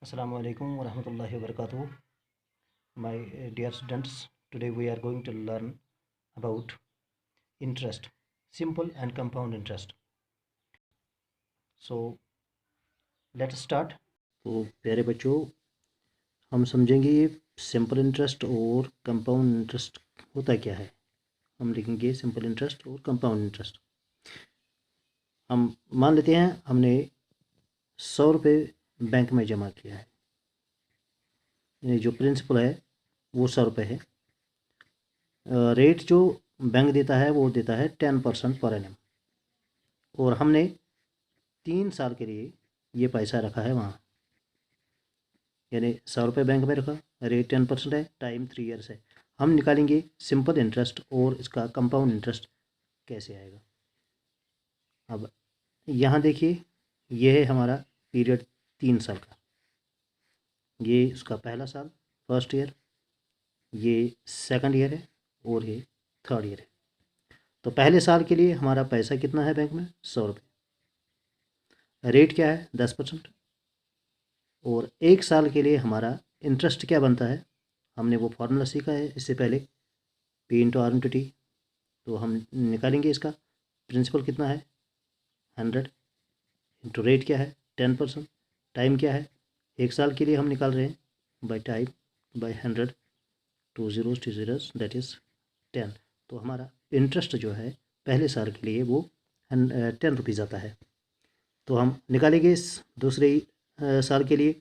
Assalamu alaikum wa rahmatullahi wa barakatuh. My dear students, today we are going to learn about interest, simple and compound interest. So let's start. तो प्यारे बच्चों, हम समझेंगे ये simple interest और compound interest होता क्या है। हम लिखेंगे सिंपल इंटरेस्ट और कंपाउंड इंटरेस्ट। हम मान लेते हैं हमने 100 रुपये बैंक में जमा किया है, यानी जो प्रिंसिपल है वो 100 रुपये है। रेट जो बैंक देता है वो देता है 10% पर एनम, और हमने 3 साल के लिए ये पैसा रखा है वहाँ, यानी 100 रुपये बैंक में रखा, रेट 10% है, टाइम 3 ईयर्स है। हम निकालेंगे सिंपल इंटरेस्ट और इसका कंपाउंड इंटरेस्ट कैसे आएगा। अब यहाँ देखिए, ये है हमारा पीरियड 3 साल का। ये उसका पहला साल, फर्स्ट ईयर, ये सेकंड ईयर है और ये थर्ड ईयर है। तो पहले साल के लिए हमारा पैसा कितना है बैंक में? 100 रुपये। रेट क्या है? 10%। और 1 साल के लिए हमारा इंटरेस्ट क्या बनता है? हमने वो फार्मूला सीखा है इससे पहले, P into R into T. तो हम निकालेंगे इसका प्रिंसिपल कितना है? 100 इंटू रेट क्या है? 10%। टाइम क्या है? 1 साल के लिए हम निकाल रहे हैं by time by 100, 2 zeros 2 zeros that is 10। तो हमारा इंटरेस्ट जो है पहले साल के लिए वो 10 रुपीज़ आता है। तो हम निकालेंगे इस दूसरे साल के लिए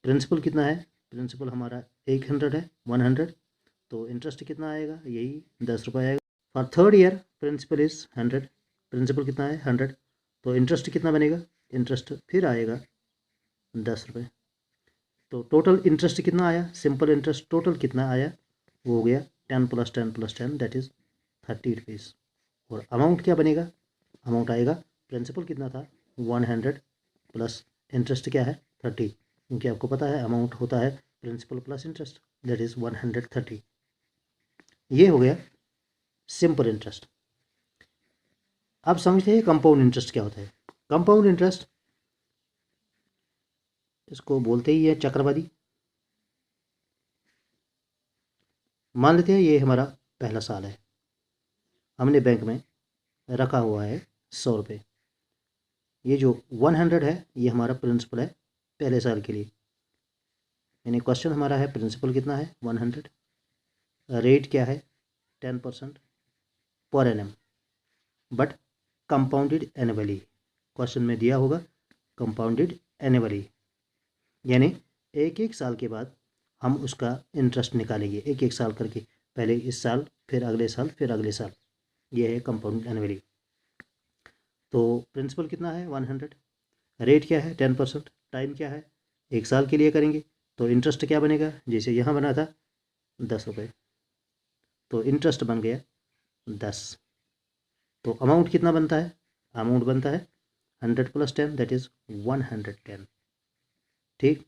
प्रिंसिपल कितना है? प्रिंसिपल हमारा 100 है, 100। तो इंटरेस्ट कितना आएगा? यही 10 रुपये आएगा। For third year principal is 100। Principal कितना है? 100। तो इंटरेस्ट कितना बनेगा? इंटरेस्ट फिर आएगा 10 रुपये। तो टोटल इंटरेस्ट कितना आया? सिंपल इंटरेस्ट टोटल कितना आया? वो हो गया 10 + 10 + 10 दैट इज़ 30 रुपीज़। और अमाउंट क्या बनेगा? अमाउंट आएगा, प्रिंसिपल कितना था? 100 प्लस इंटरेस्ट क्या है? 30, क्योंकि आपको पता है अमाउंट होता है principal plus interest, that is 130। ये हो गया सिंपल इंटरेस्ट। अब समझते हैं कंपाउंड इंटरेस्ट क्या होता है। कंपाउंड इंटरेस्ट, इसको बोलते ही है चक्रवादी। मान लेते हैं ये हमारा पहला साल है, हमने बैंक में रखा हुआ है 100 रुपये। ये जो 100 है ये हमारा प्रिंसिपल है पहले साल के लिए, यानी क्वेश्चन हमारा है प्रिंसिपल कितना है? 100। रेट क्या है? 10% per annum, but compounded annually. Question में दिया होगा कंपाउंडेड एनुअली, यानी 1-1 साल के बाद हम उसका इंटरेस्ट निकालेंगे, 1-1 साल करके। पहले इस साल, फिर अगले साल, फिर अगले साल। ये है कंपाउंडेड एनुअली। तो प्रिंसिपल कितना है? 100। रेट क्या है? 10%। टाइम क्या है? 1 साल के लिए करेंगे। तो इंटरेस्ट क्या बनेगा? जैसे यहाँ बना था 10 रुपये, तो इंटरेस्ट बन गया 10। तो अमाउंट कितना बनता है? अमाउंट बनता है 100 + 10 दैट इज़ 110। ठीक,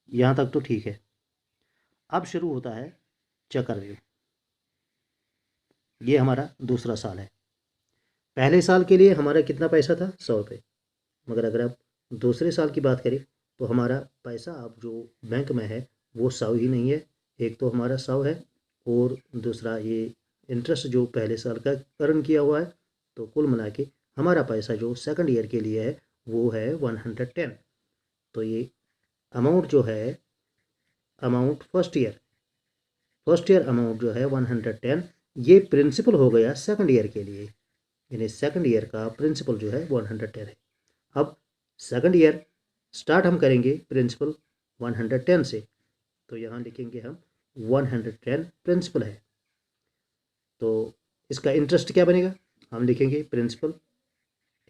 यहाँ तक तो ठीक है। अब शुरू होता है चक्रव्यूह। ये हमारा दूसरा साल है। पहले साल के लिए हमारा कितना पैसा था? 100 रुपये। मगर अगर आप दूसरे साल की बात करें तो हमारा पैसा अब जो बैंक में है वो 100 ही नहीं है। एक तो हमारा 100 है और दूसरा ये इंटरेस्ट जो पहले साल का अर्न किया हुआ है। तो कुल मिला के हमारा पैसा जो सेकंड ईयर के लिए है वो है 110। तो ये अमाउंट जो है, अमाउंट फर्स्ट ईयर अमाउंट जो है 110, ये प्रिंसिपल हो गया सेकंड ईयर के लिए, यानी सेकंड ईयर का प्रिंसिपल जो है 110 है। अब सेकंड ईयर स्टार्ट हम करेंगे प्रिंसिपल 110 से, तो यहाँ लिखेंगे हम 110 प्रिंसिपल है। तो इसका इंटरेस्ट क्या बनेगा? हम लिखेंगे principal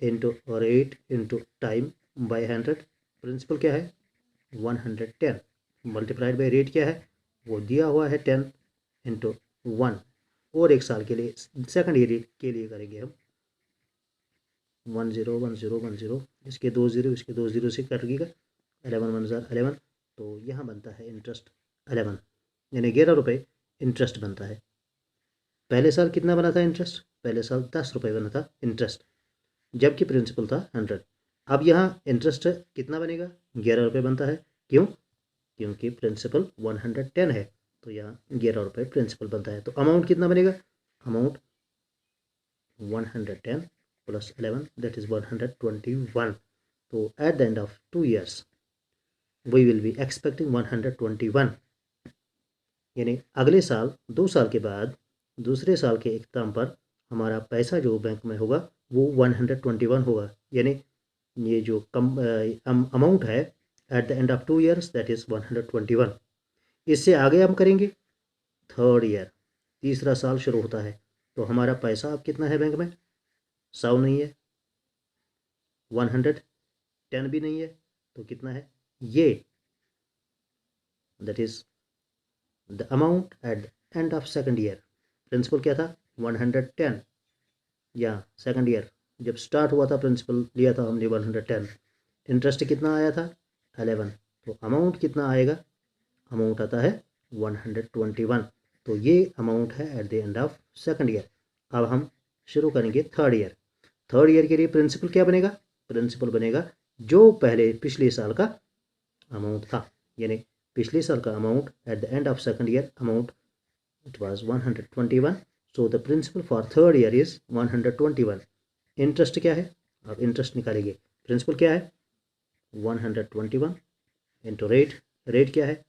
into rate into time by 100। Principal क्या है? 110 मल्टीप्लाइड बाई रेट क्या है? वो दिया हुआ है 10 इंटू 1। और 1 साल के लिए सेकंड ईयर के लिए करेंगे हम 10 10 10, इसके 2 जीरो, इसके 2 जीरो से कटेगा 11 1 11। तो यहाँ बनता है इंटरेस्ट 11, यानी 11 रुपये इंटरेस्ट बनता है। पहले साल कितना बना था इंटरेस्ट? पहले साल 10 रुपये बना था इंटरेस्ट, जबकि प्रिंसिपल था 100। अब यहाँ इंटरेस्ट कितना बनेगा? 11 रुपये बनता है। क्यों? क्योंकि प्रिंसिपल 110 है, तो यहाँ 11 रुपये प्रिंसिपल बनता है। तो अमाउंट कितना बनेगा? Amount 110 plus 11 that is 121। तो at the end of 2 years we will be expecting 121, यानी अगले साल 2 साल के बाद दूसरे साल के इख्ताम पर हमारा पैसा जो बैंक में होगा वो 121 होगा, यानी ये जो कम अमाउंट है eight the end of 2 years that is 121। इससे आगे हम करेंगे 3rd year, तीसरा साल शुरू होता है, तो हमारा पैसा अब कितना है बैंक में? 100 नहीं है, 110 भी नहीं है, तो कितना है ये? That is the amount at the end of 2nd year। Principal क्या था? 110, या 2nd year जब स्टार्ट हुआ था प्रिंसिपल लिया था हमने 110, इंटरेस्ट कितना आया था? 11, तो अमाउंट कितना आएगा? अमाउंट आता है 121। तो ये अमाउंट है eight the end of 2nd year। अब हम शुरू करेंगे 3rd year। 3rd year के लिए प्रिंसिपल क्या बनेगा? प्रिंसिपल बनेगा जो पिछले साल का अमाउंट था, यानी पिछले साल का amount at the end of 2nd year amount it was 121। So the principal for 3rd year is 121। Interest क्या है? अब इंटरेस्ट निकालेंगे। प्रिंसिपल क्या है? 121 इंटू रेट। रेट क्या है?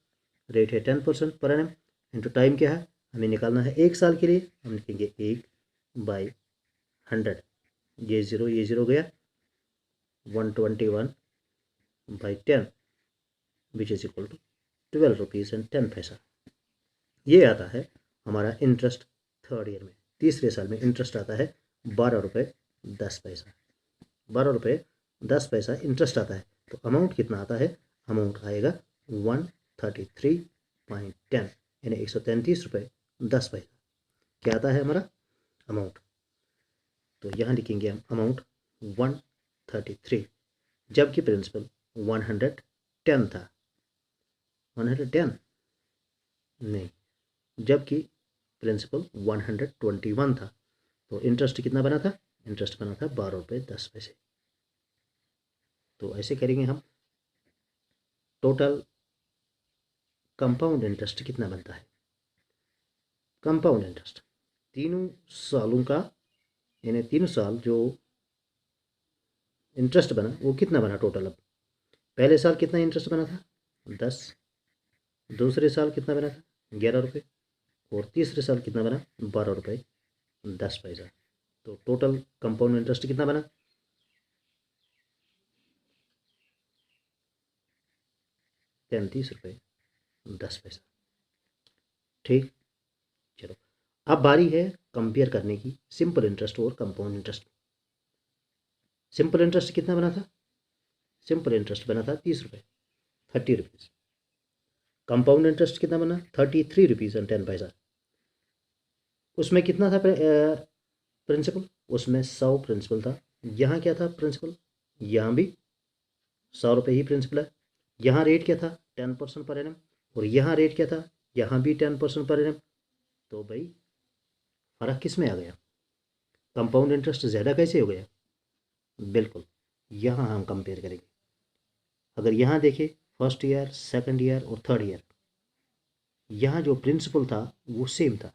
रेट है 10% पर एनम। इंटू टाइम क्या है? हमें निकालना है 1 साल के लिए, हम लिखेंगे 1/100। ये ज़ीरो गया, 121/10 which is equal to 12 rupees and 10 paisa. ये आता है हमारा इंटरेस्ट 3rd year में। तीसरे साल में इंटरेस्ट आता है 12 रुपये 10 पैसा। 12 रुपये 10 पैसा इंटरेस्ट आता है। तो अमाउंट कितना आता है? अमाउंट आएगा 133.10, यानी 133 रुपये 10 पैसा। क्या आता है हमारा अमाउंट? तो यहाँ लिखेंगे हम अमाउंट 133, जबकि प्रिंसिपल 110 था। 110 नहीं, जबकि प्रिंसिपल 121 था। तो इंटरेस्ट कितना बना था? इंटरेस्ट बना था 12 रुपये 10 पैसे। तो ऐसे करेंगे हम। टोटल कंपाउंड इंटरेस्ट कितना बनता है? कंपाउंड इंटरेस्ट तीनों सालों का, यानी 3 साल जो इंटरेस्ट बना वो कितना बना टोटल? अब पहले साल कितना इंटरेस्ट बना था? 10। दूसरे साल कितना बना था? 11 रुपये। और तीसरे साल कितना बना? 12 रुपये 10 पैसा। तो टोटल कंपाउंड इंटरेस्ट कितना बना? 33 रुपये 10 पैसा। ठीक, चलो अब बारी है कंपेयर करने की सिंपल इंटरेस्ट और कंपाउंड इंटरेस्ट। सिंपल इंटरेस्ट कितना बना था? सिंपल इंटरेस्ट बना था 30 रुपये 30 रुपीज़। कंपाउंड इंटरेस्ट कितना बना? 33 रुपीज़ एंड 10 पैसा। उसमें कितना था प्रिंसिपल? उसमें 100 प्रिंसिपल था। यहाँ क्या था प्रिंसिपल? यहाँ भी 100 रुपये ही प्रिंसिपल है। यहाँ रेट क्या था? 10% पर एनम। और यहाँ रेट क्या था? यहाँ भी 10% पर एनम। तो भाई फ़र्क किस में आ गया? कंपाउंड इंटरेस्ट ज़्यादा कैसे हो गया? बिल्कुल, यहाँ हम कंपेयर करेंगे। अगर यहाँ देखें 1st year, 2nd year और 3rd year, यहाँ जो प्रिंसिपल था वो सेम था,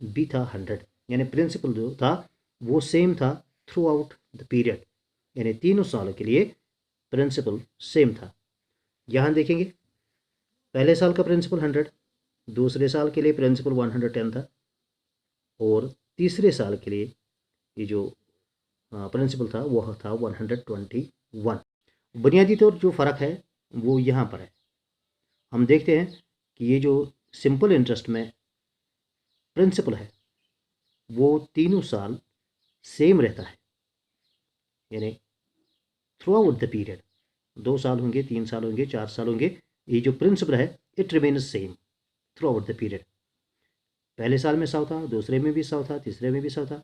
बी था 100, यानी प्रिंसिपल जो था वो सेम था थ्रू आउट द पीरियड, यानी तीनों सालों के लिए प्रिंसिपल सेम था। यहाँ देखेंगे पहले साल का प्रिंसिपल 100, दूसरे साल के लिए प्रिंसिपल 110 था, और तीसरे साल के लिए ये जो प्रिंसिपल था वह था 121। बुनियादी तौर जो फ़र्क है वो यहाँ पर है। हम देखते हैं कि ये जो सिंपल इंटरेस्ट में प्रिंसिपल है वो तीनों साल सेम रहता है, यानी थ्रू आउट द पीरियड, 2 साल होंगे, 3 साल होंगे, 4 साल होंगे, ये जो प्रिंसिपल है it remains same throughout the period. पहले साल में 100 था, दूसरे में भी 100 था, तीसरे में भी 100 था।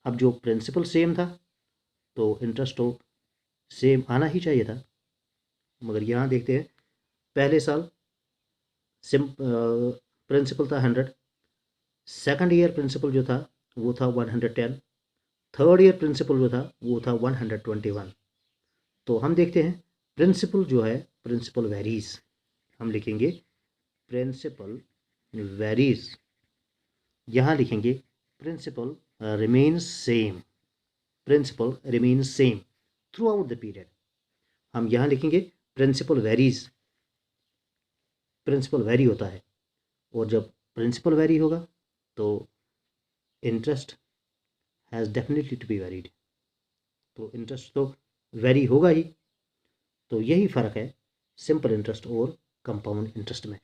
अब जो प्रिंसिपल सेम था तो इंटरेस्ट तो सेम आना ही चाहिए था, मगर यहाँ देखते हैं पहले साल प्रिंसिपल था 100, 2nd year प्रिंसिपल जो था वो था 110, 3rd year प्रिंसिपल जो था वो था 121। तो हम देखते हैं प्रिंसिपल जो है प्रिंसिपल वेरीज, हम लिखेंगे प्रिंसिपल वेरीज, यहाँ लिखेंगे principal remains same, principal remains same throughout the period. हम यहाँ लिखेंगे प्रिंसिपल वेरीज, प्रिंसिपल वेरी होता है, और जब प्रिंसिपल वेरी होगा तो interest has definitely to be varied, तो इंटरेस्ट तो वेरी होगा ही। तो यही फ़र्क है सिंपल इंटरेस्ट और कंपाउंड इंटरेस्ट में।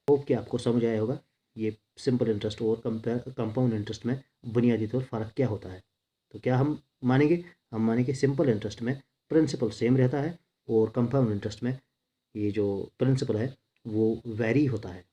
होप कि आपको समझ आया होगा ये सिंपल इंटरेस्ट और कंपाउंड इंटरेस्ट में बुनियादी तौर फ़र्क क्या होता है। तो क्या हम मानेंगे? हम मानेंगे सिंपल इंटरेस्ट में प्रिंसिपल सेम रहता है और कंपाउंड इंटरेस्ट में ये जो प्रिंसिपल है वो वेरी होता है।